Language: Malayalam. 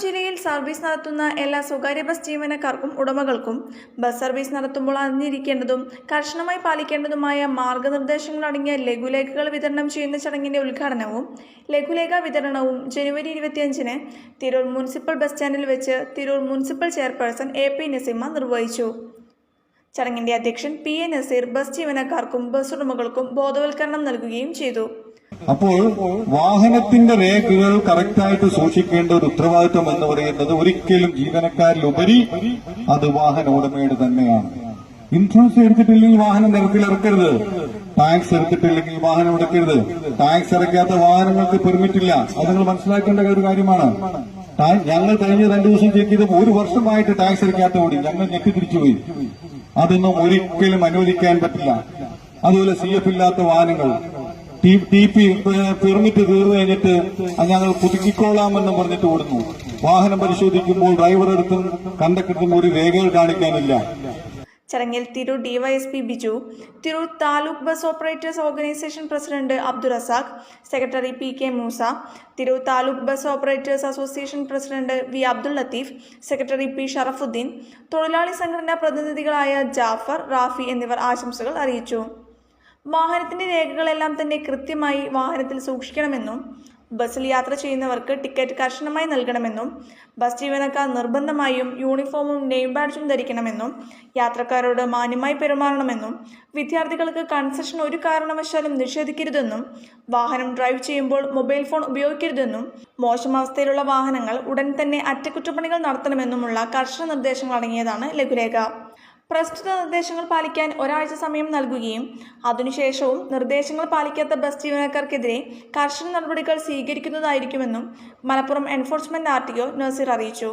ജില്ലയിൽ സർവീസ് നടത്തുന്ന എല്ലാ സ്വകാര്യ ബസ് ജീവനക്കാർക്കും ഉടമകൾക്കും ബസ് സർവീസ് നടത്തുമ്പോൾ അറിഞ്ഞിരിക്കേണ്ടതും കർശനമായി പാലിക്കേണ്ടതുമായ മാർഗനിർദ്ദേശങ്ങളടങ്ങിയ ലഘുലേഖകൾ വിതരണം ചെയ്യുന്ന ചടങ്ങിന്റെ ഉദ്ഘാടനവും ലഘുലേഖ വിതരണവും ജനുവരി 25-ന് തിരൂർ മുനിസിപ്പൽ ബസ് സ്റ്റാൻഡിൽ വെച്ച് Tirur municipal chairperson AP Naseema നിർവഹിച്ചു. ചടങ്ങിന്റെ അധ്യക്ഷൻ PA നസീർ ബസ് ജീവനക്കാർക്കും ബസ് ഉടമകൾക്കും ബോധവൽക്കരണം നൽകുകയും ചെയ്തു. അപ്പോൾ വാഹനത്തിന്റെ രേഖകൾ കറക്റ്റായിട്ട് സൂക്ഷിക്കേണ്ട ഒരു ഉത്തരവാദിത്വം എന്ന് പറയുന്നത് ഒരിക്കലും ജീവനക്കാരിലുപരി അത് വാഹന ഉടമയുടെ തന്നെയാണ്. ഇൻഷുറൻസ് എടുത്തിട്ടില്ലെങ്കിൽ വാഹനം നിരത്തിലിറക്കരുത്, ടാക്സ് എടുത്തിട്ടില്ലെങ്കിൽ വാഹനം എടുക്കരുത്. ടാക്സ് ഇറക്കാത്ത വാഹനങ്ങൾക്ക് പെർമിറ്റ് ഇല്ല. അത് നിങ്ങൾ മനസ്സിലാക്കേണ്ട ഒരു കാര്യമാണ്. ഞങ്ങൾ കഴിഞ്ഞ 2 ദിവസം ചെക്ക് ചെയ്തപ്പോൾ 1 വർഷമായിട്ട് ടാക്സ് ഇറക്കാത്ത ഓടി ഞങ്ങൾ ഞെട്ടിത്തിരിച്ചുപോയി. അതൊന്നും ഒരിക്കലും അനുവദിക്കാൻ പറ്റില്ല. അതുപോലെ CF ഇല്ലാത്ത വാഹനങ്ങൾ TP പെർമിറ്റ് തീർന്നു കഴിഞ്ഞിട്ട് ഞങ്ങൾ പുതുക്കിക്കോളാമെന്ന് പറഞ്ഞിട്ട് ഓടുന്നു. വാഹനം പരിശോധിക്കുമ്പോൾ ഡ്രൈവറെടുത്തും കണ്ടക്ടറും ഒരു രേഖകൾ കാണിക്കാനില്ല. ചടങ്ങിൽ Tirur DYSP Biju, Tirur taluk bus operators organisation president Abdul Razak, secretary PK Moosa, Tirur taluk bus operators association president V Abdul Latheef, secretary P Sharafuddin, തൊഴിലാളി സംഘടനാ പ്രതിനിധികളായ ജാഫർ, റാഫി എന്നിവർ ആശംസകൾ അറിയിച്ചു. വാഹനത്തിന്റെ രേഖകളെല്ലാം തന്നെ കൃത്യമായി വാഹനത്തിൽ സൂക്ഷിക്കണമെന്നും ബസ്സിൽ യാത്ര ചെയ്യുന്നവർക്ക് ടിക്കറ്റ് കർശനമായി നൽകണമെന്നും ബസ് ജീവനക്കാർ നിർബന്ധമായും യൂണിഫോമും നെയിം ബാഡ്ജും ധരിക്കണമെന്നും യാത്രക്കാരോട് മാന്യമായി പെരുമാറണമെന്നും വിദ്യാർത്ഥികൾക്ക് കൺസെഷൻ ഒരു കാരണവശാലും നിഷേധിക്കരുതെന്നും വാഹനം ഡ്രൈവ് ചെയ്യുമ്പോൾ മൊബൈൽ ഫോൺ ഉപയോഗിക്കരുതെന്നും മോശം അവസ്ഥയിലുള്ള വാഹനങ്ങൾ ഉടൻ തന്നെ അറ്റകുറ്റപ്പണികൾ നടത്തണമെന്നുമുള്ള കർശന നിർദ്ദേശങ്ങൾ അടങ്ങിയതാണ് ലഘുലേഖ. പ്രസ്തുത നിർദ്ദേശങ്ങൾ പാലിക്കാൻ ഒരാഴ്ച സമയം നൽകുകയും അതിനുശേഷവും നിർദ്ദേശങ്ങൾ പാലിക്കാത്ത ബസ് ജീവനക്കാർക്കെതിരെ കർശന നടപടികൾ സ്വീകരിക്കുന്നതായിരിക്കുമെന്നും മലപ്പുറം എൻഫോഴ്സ്മെന്റ് RTO നസീർ അറിയിച്ചു.